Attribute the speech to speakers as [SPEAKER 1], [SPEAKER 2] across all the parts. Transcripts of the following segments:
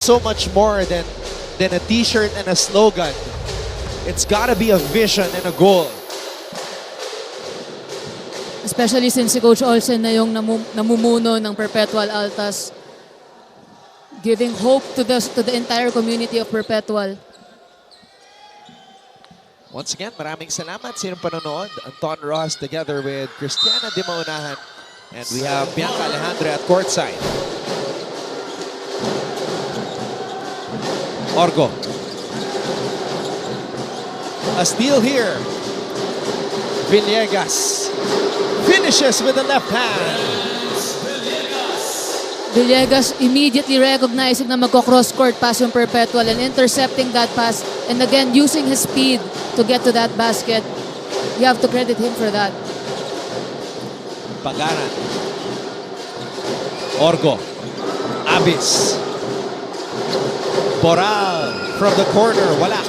[SPEAKER 1] so much more than a t-shirt and a slogan. It's gotta be a vision and a goal.
[SPEAKER 2] Especially since si Coach Olsen na yung namumuno ng Perpetual Altas, giving hope to the entire community of Perpetual.
[SPEAKER 1] Once again, maraming salamat sa inyong panonood. Anton Ross together with Christiana Di Maunahan. And we have Bianca Alejandra at courtside. Orgo. A steal here. Villegas finishes with the left hand.
[SPEAKER 2] Villegas immediately recognizing na magko-cross court pass yung Perpetual and intercepting that pass. And again, using his speed to get to that basket. You have to credit him for that.
[SPEAKER 1] Pagaran. Orgo. Abis. Boral from the corner. Wala.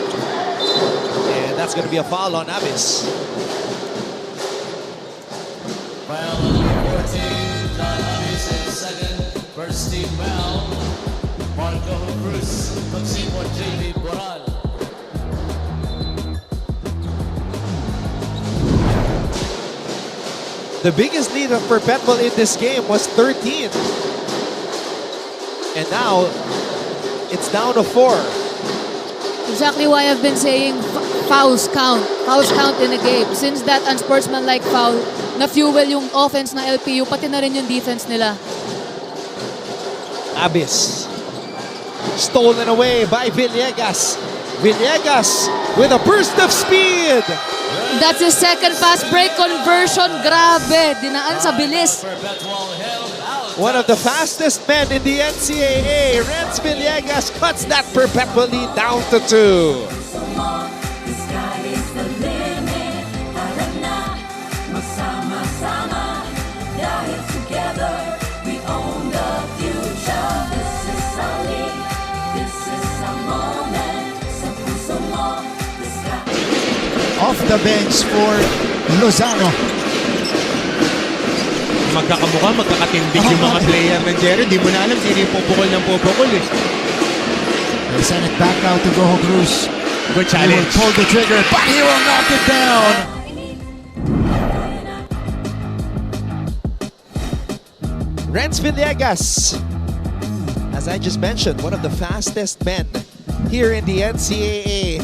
[SPEAKER 1] And that's going to be a foul on Abis.
[SPEAKER 3] Foul on 14, John Abis in second. First team foul. Marco Cruz. Pagsipo JB Boral.
[SPEAKER 1] The biggest lead of Perpetual in this game was 13. And now, it's down to 4.
[SPEAKER 2] Exactly why I've been saying fouls count. Fouls count in a game. Since that unsportsmanlike foul, na-fuel yung offense ng LPU, pati na rin yung defense nila.
[SPEAKER 1] Abis. Stolen away by Villegas. Villegas with a burst of speed.
[SPEAKER 2] That's his second fast break conversion. Grabe. Dinaan sa bilis.
[SPEAKER 3] Perpetual held out.
[SPEAKER 1] One of the fastest men in the NCAA, Renz Villegas, cuts that Perpetual lead down to 2.
[SPEAKER 4] The sky is the limit. Tara na, magsama-sama. Dahil together, we own the future. This is our league. This is our moment. Sa puso mo, the sky.
[SPEAKER 5] Off the bench for Lozano.
[SPEAKER 6] Magkakamukha, magkakatindig yung mga player ng Jerry. Di mo na alam sino yung pupukol ng pupukol eh.
[SPEAKER 5] They send it back out to Goho Cruz.
[SPEAKER 6] Good
[SPEAKER 5] He will
[SPEAKER 6] challenge.
[SPEAKER 5] pull the trigger, but he will knock it down.
[SPEAKER 1] Renz Villegas, as I just mentioned, one of the fastest men here in the NCAA.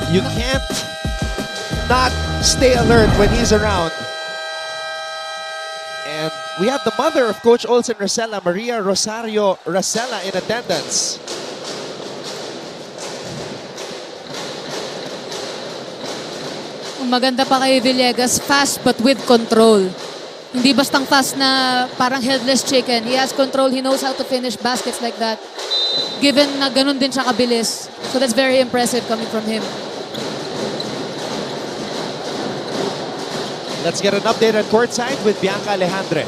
[SPEAKER 1] You can't not stay alert when he's around. And we have the mother of Coach Olsen Rosella, Maria Rosario Rosella, in attendance.
[SPEAKER 2] Ang maganda pa kay Villegas, fast but with control. Hindi bastang fast na parang headless chicken. He has control. He knows how to finish baskets like that. Given na ganun din siya kabilis. So that's very impressive coming from him.
[SPEAKER 1] Let's get an update at courtside with Bianca Alejandre.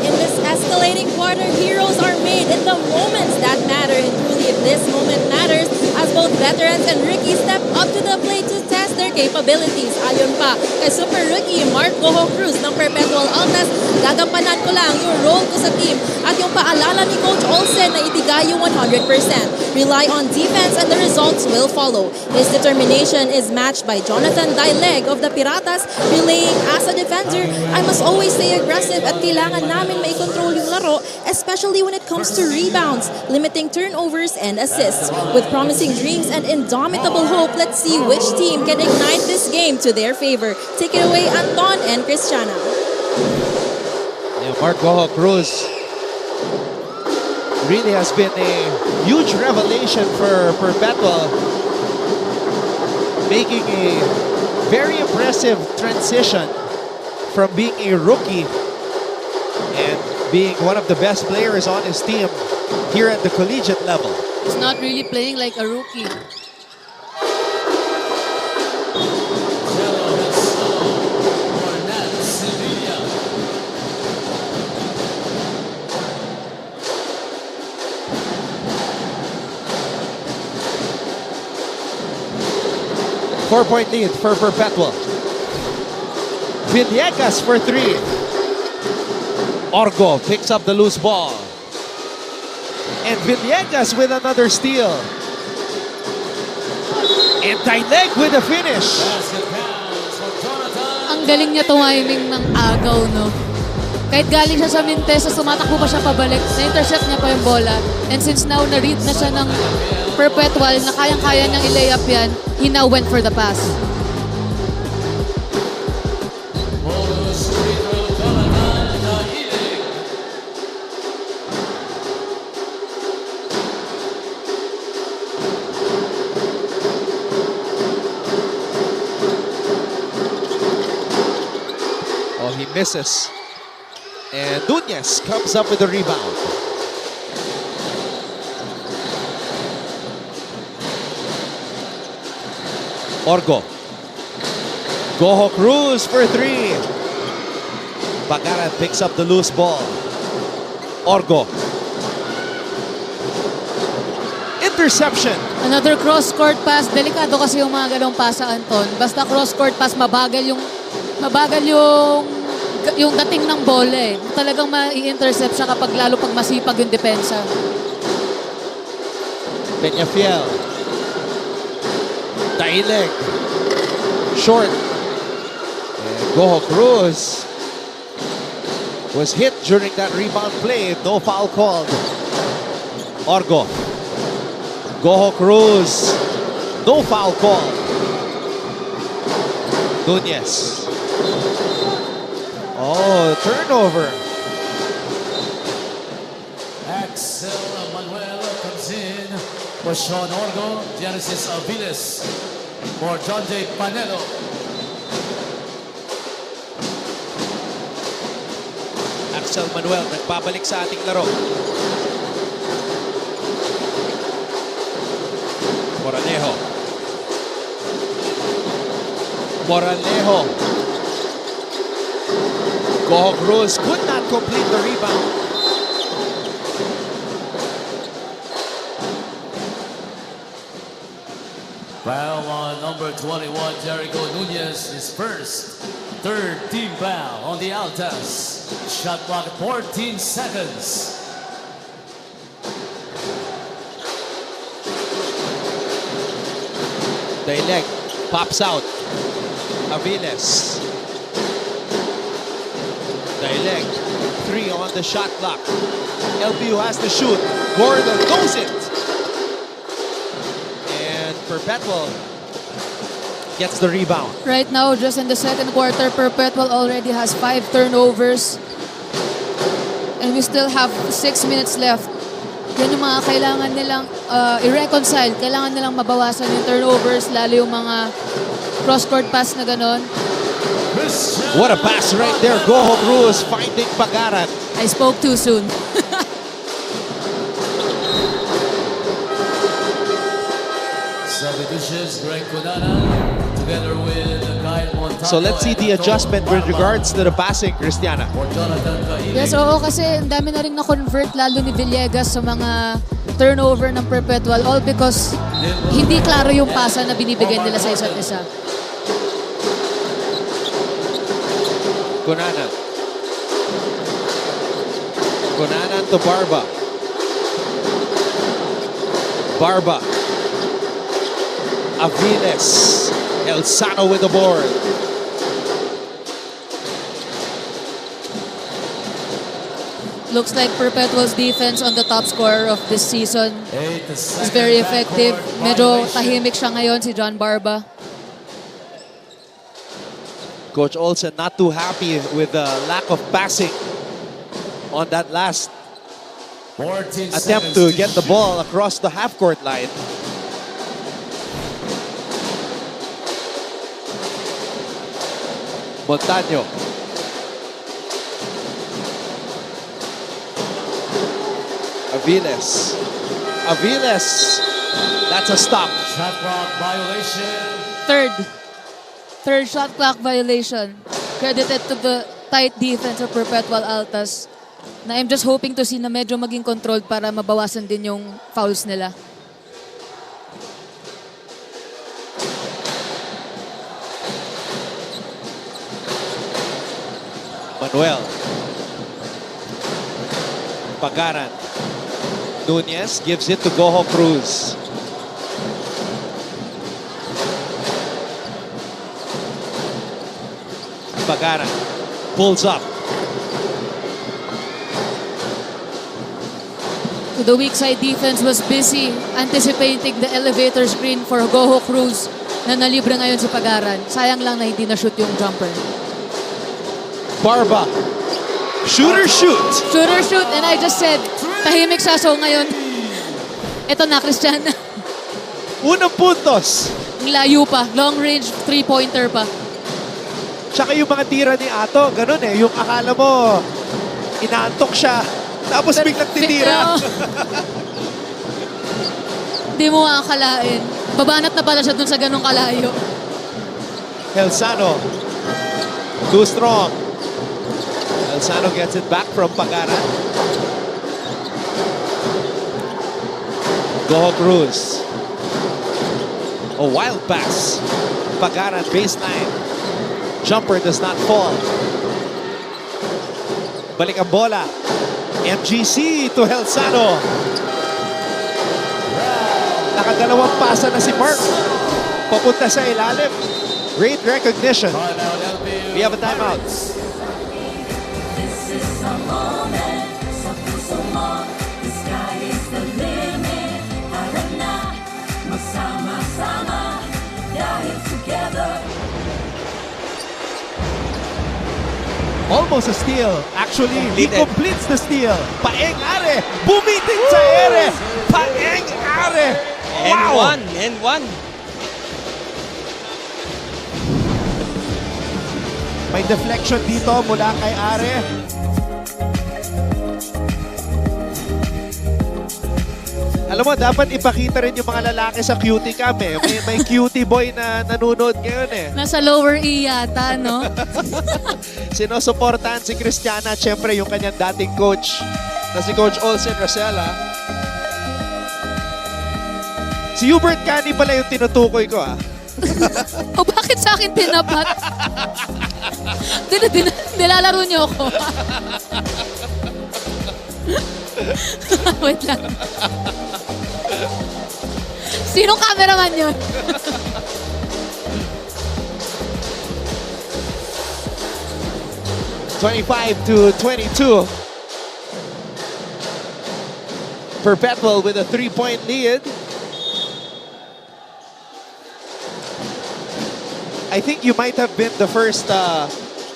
[SPEAKER 7] In this escalating quarter, heroes are made in the moments that matter. And truly, if this moment matters, as both veterans and rookies step up to the plate to test their capabilities. Ayon pa kay super rookie Mark Goho Cruz ng Perpetual Altas, gagampanan ko lang yung role ko sa team at yung paalala ni Coach Olsen na ibigay yung 100%. Rely on defense and the results will follow. His determination is matched by Jonathan Daileg of the Piratas, relaying as a defender, I must always stay aggressive at kailangan namin maikontrol yung laro, especially when it comes to rebounds, limiting turnovers and assists. With promising dreams and indomitable hope, let's see which team can ignite this game to their favor. Take it away, Anton and Christiana.
[SPEAKER 1] Yeah, Mark Goho Cruz really has been a huge revelation for Perpetual, making a very impressive transition from being a rookie and being one of the best players on his team here at the collegiate level.
[SPEAKER 2] He's not really playing like a rookie.
[SPEAKER 3] Cello Gaston. Cornet Sevilla.
[SPEAKER 1] Four-point lead for Perpetual. Villegas for 3. Orgo picks up the loose ball. And Villegas with another steal. And Taileg with the finish.
[SPEAKER 3] Basket counts for Jonathan.
[SPEAKER 2] Ang galing niya tumiming ng agaw, no? Kahit galing siya sa Mintesa, tumatakbo pa siya pabalik. Na-intercept niya pa yung bola. And since now, na-read na siya ng Perpetual na kayang-kaya niyang i-layup yan, he now went for the pass.
[SPEAKER 3] Bonus free throw, Jonathan Dahilig.
[SPEAKER 1] Oh, he misses. And Nunez comes up with the rebound. Orgo. Goho Cruz for three. Bagaran picks up the loose ball. Orgo. Interception.
[SPEAKER 2] Another cross-court pass. Delikado kasi yung mga ganong pasa, Anton. Basta cross-court pass, mabagal yung dating ng bola eh. Talagang ma-i-intercept siya kapag lalo pag masipag yung depensa.
[SPEAKER 1] Peñafiel. Taileg. Short. And Goho Cruz was hit during that rebound play. No foul called. Orgo. Goho Cruz. No foul called. Nunez. Oh, turnover.
[SPEAKER 3] Axel Manuel comes in for Sean Orgo. Genesis Aviles for John J. Panelo.
[SPEAKER 1] Axel Manuel nagbabalik sa ating laro. Moranejo. Moranejo. Goho Cruz could not complete the rebound.
[SPEAKER 3] Foul on number 21, Jericho Nunez, his first. Third team foul on the Altas. Shot clock 14 seconds.
[SPEAKER 1] Taileg pops out. Aviles. Taileg. Three on the shot clock. LBU has to shoot. Gordon goes it. And Perpetual gets the rebound.
[SPEAKER 2] Right now, just in the second quarter, Perpetual already has 5 turnovers. And we still have 6 minutes left. Yan yung mga kailangan nilang i-reconcile. Kailangan nilang mabawasan yung turnovers, lalo yung mga cross-court pass na ganon.
[SPEAKER 1] What a pass right there. Goho Cruz finding Bagaran.
[SPEAKER 2] I spoke too soon.
[SPEAKER 3] Substitutions, Greg Conana, together with Kyle Montano.
[SPEAKER 1] So let's see the adjustment with regards to the passing, Cristiana.
[SPEAKER 3] For Jonathan Dahilig.
[SPEAKER 2] Yes, oo, kasi ang dami na rin na-convert lalo ni Villegas sa mga turnover ng Perpetual, all because hindi klaro yung pasa na binibigay nila sa isa't isa.
[SPEAKER 1] Conana. Conana to Barba. Barba. Aviles. El Sano with the board.
[SPEAKER 2] Looks like Perpetual's defense on the top scorer of this season is very effective. Medyo tahimik siya ngayon, si John Barba.
[SPEAKER 1] Coach Olsen not too happy with the lack of passing on that last
[SPEAKER 3] 14
[SPEAKER 1] attempt
[SPEAKER 3] seconds
[SPEAKER 1] to get the
[SPEAKER 3] shoot.
[SPEAKER 1] ball across the half-court line. Montaño. Aviles. Aviles. That's a stop.
[SPEAKER 3] Shot clock violation.
[SPEAKER 2] Third shot clock violation. Credited to the tight defense of Perpetual Altas. Na I'm just hoping to see na medyo maging controlled para mabawasan din yung fouls nila.
[SPEAKER 1] Manuel. Bagaran. Nunez gives it to Goho Cruz. Pagara pulls up.
[SPEAKER 2] The weak side defense was busy anticipating the elevator screen for Goho Cruz na nalibre ngayon si Pagaran. Sayang lang na hindi na-shoot yung jumper.
[SPEAKER 1] Barba. Shooter shoot.
[SPEAKER 2] Shooter shoot, and I just said, tahimik siya, so ngayon, ito na, Christian.
[SPEAKER 1] Unang puntos.
[SPEAKER 2] Ang layo pa, long range, three-pointer pa.
[SPEAKER 1] Tsaka yung mga tira ni Ato, ganun eh. Yung akala mo, inaantok siya. Tapos biglang titira.
[SPEAKER 2] Hindi mo makakalain. Babanat na pala siya dun sa ganong kalayo.
[SPEAKER 1] Helsano. Too strong. Helsano gets it back from Pagara. Goho Cruz. A wild pass. Pagara baseline. Jumper does not fall. Balik ang bola. MGC to Helsano. Nakadalawang pasa na si Mark. Papunta sa ilalim. Great recognition.
[SPEAKER 3] Timeout, LPU.
[SPEAKER 1] We have a timeout.
[SPEAKER 4] This is a moment, sa puso mo. The sky is the limit. Tara na, magsama-sama. Dahil together.
[SPEAKER 1] Almost a steal. Actually, he completes the steal. Paeng Are. Bumiting sa ere. Paeng Are. Wow.
[SPEAKER 6] And one.
[SPEAKER 1] May deflection dito mula kay Are. Alam mo, dapat ipakita rin yung mga lalaki sa cutie cam eh. May cutie boy na nanonood ngayon eh.
[SPEAKER 2] Nasa lower E yata, no?
[SPEAKER 1] Sinusuportahan si Cristiana at syempre yung kanyang dating coach na si Coach Olsen Rosella. Si Hubert Cani pala yung tinutukoy ko ah.
[SPEAKER 2] O bakit sa akin tinapat? Nilalaro niyo ako. Wait lang. Sinong cameraman yun?
[SPEAKER 1] (25-22). Perpetual with a 3-point lead. I think you might have been the first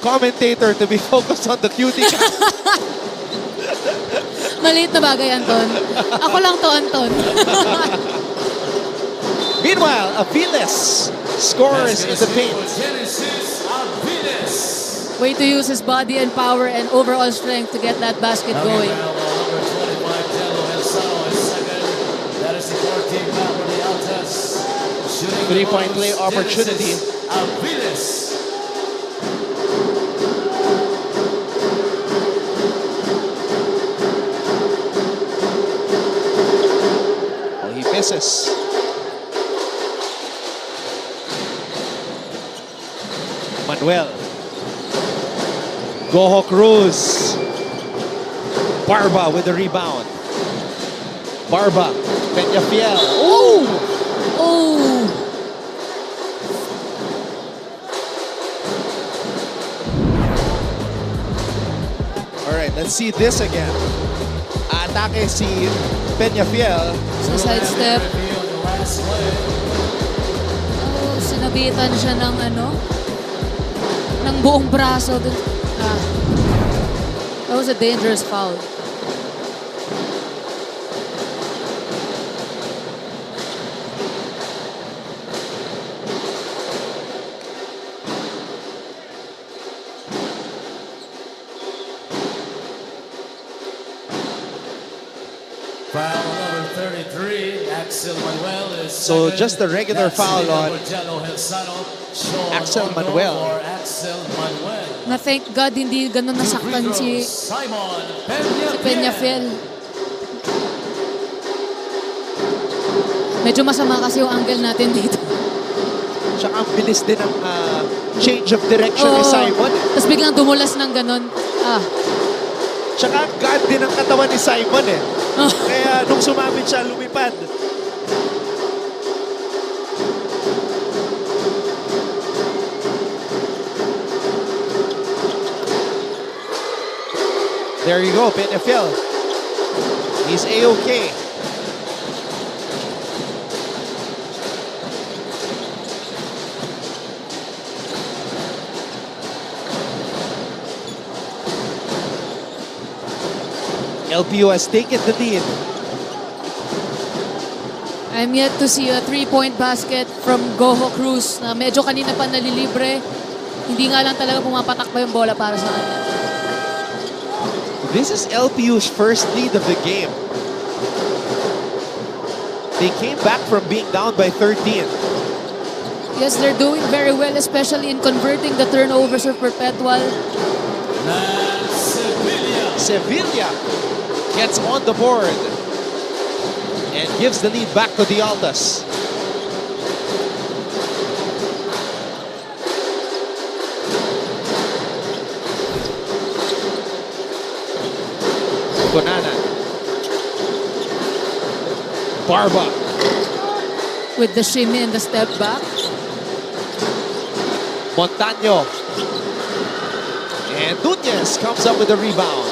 [SPEAKER 1] commentator to be focused on the cutie cam.
[SPEAKER 2] Maliit na bagay, Anton. Ako lang to, Anton.
[SPEAKER 1] Meanwhile, Aviles scores in the paint.
[SPEAKER 3] Genesis Aviles.
[SPEAKER 2] Way to use his body and power and overall strength to get that basket going.
[SPEAKER 3] Number 25, Jello Helsano is second. That is the 14th foul for the Altas. Shooting the
[SPEAKER 1] Three-point
[SPEAKER 3] most,
[SPEAKER 1] play opportunity.
[SPEAKER 3] Genesis Aviles.
[SPEAKER 1] Oh, he misses. Manuel. Goho Cruz. Barba with the rebound. Barba. Peñafiel.
[SPEAKER 2] Oh! Oh!
[SPEAKER 1] All right, let's see this again. Atake si Peñafiel.
[SPEAKER 2] Sa sidestep.
[SPEAKER 3] Review on the last play.
[SPEAKER 2] Oh, sinabitan siya ng ng buong braso. That was a dangerous foul.
[SPEAKER 3] Foul number 33, Axel Manuel is
[SPEAKER 1] So
[SPEAKER 3] second.
[SPEAKER 1] just a regular
[SPEAKER 3] That's
[SPEAKER 1] foul
[SPEAKER 3] the
[SPEAKER 1] on
[SPEAKER 3] number Jello Helsano. Short
[SPEAKER 1] Axel
[SPEAKER 3] on goal
[SPEAKER 1] Manuel.
[SPEAKER 3] for Axel Manuel.
[SPEAKER 2] Na thank God hindi ganun nasaktan si
[SPEAKER 3] Simon
[SPEAKER 2] Peñafiel. Medyo masama kasi yung angle natin dito.
[SPEAKER 1] Tsaka ang bilis din ng change of direction ni Simon.
[SPEAKER 2] Tapos biglang dumulas ng ganun. Ah.
[SPEAKER 1] Tsaka ang God din ang katawan ni Simon eh. Kaya nung sumabit siya, lumipad. There you go, Benefil. He's A-okay. LPU has taken the lead.
[SPEAKER 2] I'm yet to see a 3-point basket from Goho Cruz na medyo kanina pa nalilibre. Hindi nga lang talaga pumapatak pa yung bola para sa kanya.
[SPEAKER 1] This is LPU's first lead of the game. They came back from being down by 13.
[SPEAKER 2] Yes, they're doing very well, especially in converting the turnovers of Perpetual.
[SPEAKER 3] And Sevilla.
[SPEAKER 1] Sevilla gets on the board and gives the lead back to the Altas. Conana. Barba.
[SPEAKER 2] With the shimmy and the step back.
[SPEAKER 1] Montaño. And Nunez comes up with a rebound.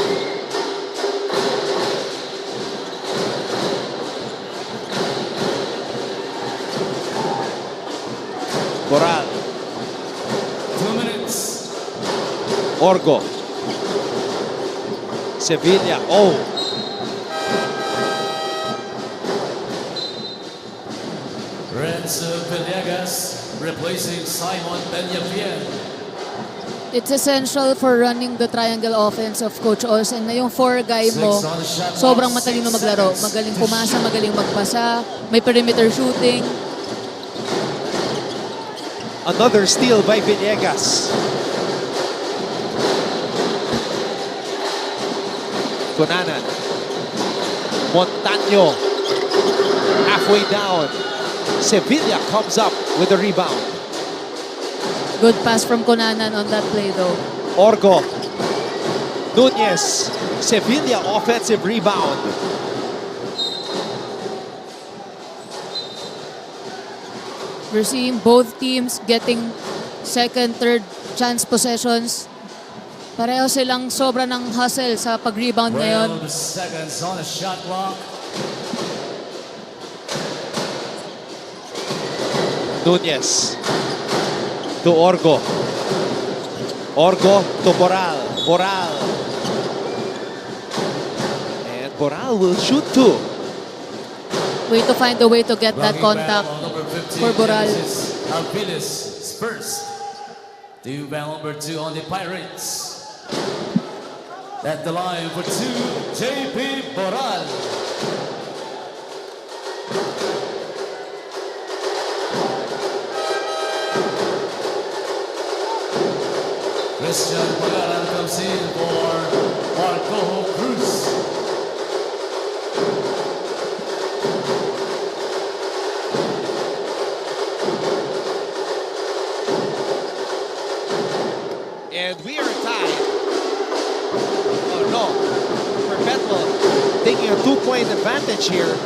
[SPEAKER 1] Coral.
[SPEAKER 3] 2 minutes.
[SPEAKER 1] Orgo. Sevilla. Oh.
[SPEAKER 3] Renzo Villegas replacing Simon Benyafiel.
[SPEAKER 2] It's essential for running the triangle offense of Coach Olsen na yung 4-guy mo,
[SPEAKER 3] 6 on the shot clock,
[SPEAKER 2] sobrang matalino
[SPEAKER 3] 6
[SPEAKER 2] maglaro.
[SPEAKER 3] seconds
[SPEAKER 2] Magaling
[SPEAKER 3] to
[SPEAKER 2] pumasa,
[SPEAKER 3] shoot.
[SPEAKER 2] magaling magpasa, may perimeter shooting.
[SPEAKER 1] Another steal by Villegas. Conanan. Montaño. Halfway down. Sevilla comes up with a rebound.
[SPEAKER 2] Good pass from Conanan on that play though.
[SPEAKER 1] Orgo. Nunez. Sevilla offensive rebound.
[SPEAKER 2] We're seeing both teams getting second, third chance possessions. Pareho silang sobra ng hustle sa pag-rebound ngayon.
[SPEAKER 3] 12 seconds on the shot clock.
[SPEAKER 1] Nunez. To Orgo. Orgo to Boral. Boral. And Boral will shoot two.
[SPEAKER 2] Way to find a way to get that
[SPEAKER 3] Blocking
[SPEAKER 2] contact
[SPEAKER 3] foul on number 15,
[SPEAKER 2] for Boral.
[SPEAKER 3] Genesis Alpiles Spurs. To foul number 2 on the Pirates. At the line for 2, JP Boral. Christian Pagaran comes in for Marco Cruz.
[SPEAKER 1] And we are tied. Oh no. Perpetual taking a 2-point advantage here.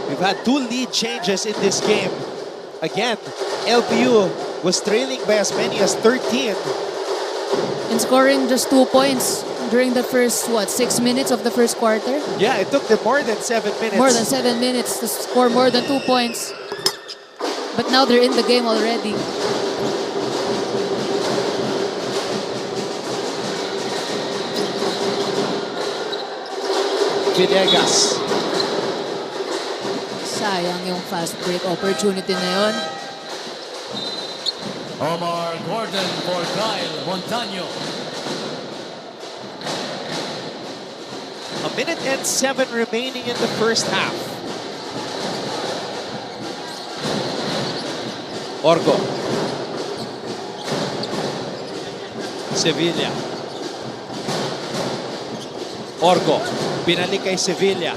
[SPEAKER 1] We've had 2 lead changes in this game. Again, LPU was trailing by as many as 13.
[SPEAKER 2] And scoring just 2 points during the first, 6 minutes of the first quarter?
[SPEAKER 1] Yeah, it took them more than 7 minutes.
[SPEAKER 2] More than 7 minutes to score more than 2 points. But now they're in the game already.
[SPEAKER 1] Villegas.
[SPEAKER 2] Sayang yung fast break opportunity na yun.
[SPEAKER 3] Omar Gordon for Kyle Montaño.
[SPEAKER 1] A minute and 7 remaining in the first half. Orgo. Sevilla. Orgo. Binalik kay Sevilla.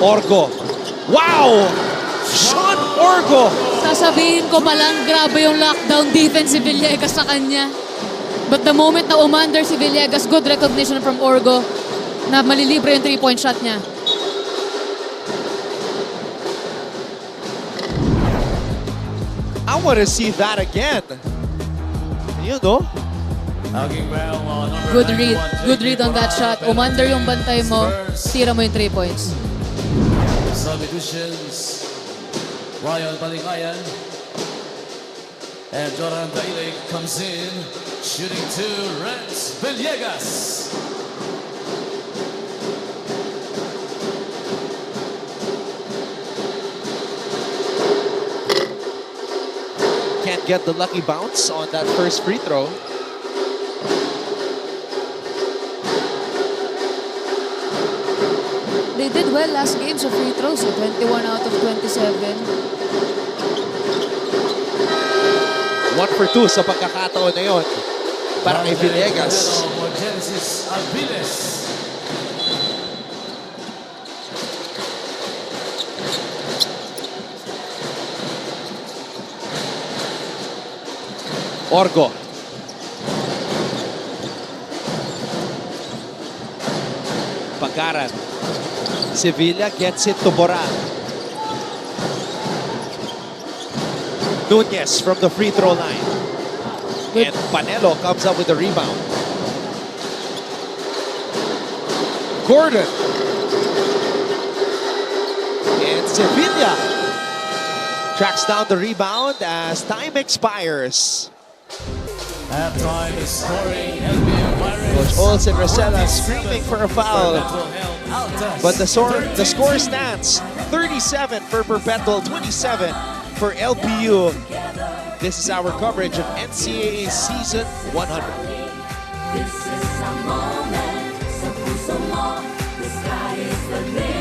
[SPEAKER 1] Orgo. Wow! Sean Orgo!
[SPEAKER 2] Sasabihin ko pa lang, grabe yung lockdown defense si Villegas sa kanya. But the moment na umander si Villegas, good recognition from Orgo na malilibre yung 3-point shot niya.
[SPEAKER 1] I want to see that again. You know?
[SPEAKER 3] Hugging well on number
[SPEAKER 2] Good read.
[SPEAKER 3] 91,
[SPEAKER 2] Good read on that shot. Umander yung bantay mo, tira mo yung 3 points.
[SPEAKER 3] Substitutions. Ryan Palingayan. And Joran Daily comes in, shooting to Renz Villegas.
[SPEAKER 1] Can't get the lucky bounce on that first free throw.
[SPEAKER 2] They did well last game sa free throws, 21 out of 27.
[SPEAKER 1] 1 for 2 sa pagkakataon na yun para kay Villegas.
[SPEAKER 3] For Genesis Aviles.
[SPEAKER 1] Orgo. Pagkaran. Sevilla gets it to Boran. Nunez from the free throw line. And Panelo comes up with the rebound. Gordon. And Sevilla tracks down the rebound as time expires.
[SPEAKER 3] Halftime is scoring NBA Pirates.
[SPEAKER 1] Coach Olsen Rosella screaming for a foul. But the score stands 37 for Perpetual, 27 for LPU. This is our coverage of NCAA Season 100.
[SPEAKER 4] This is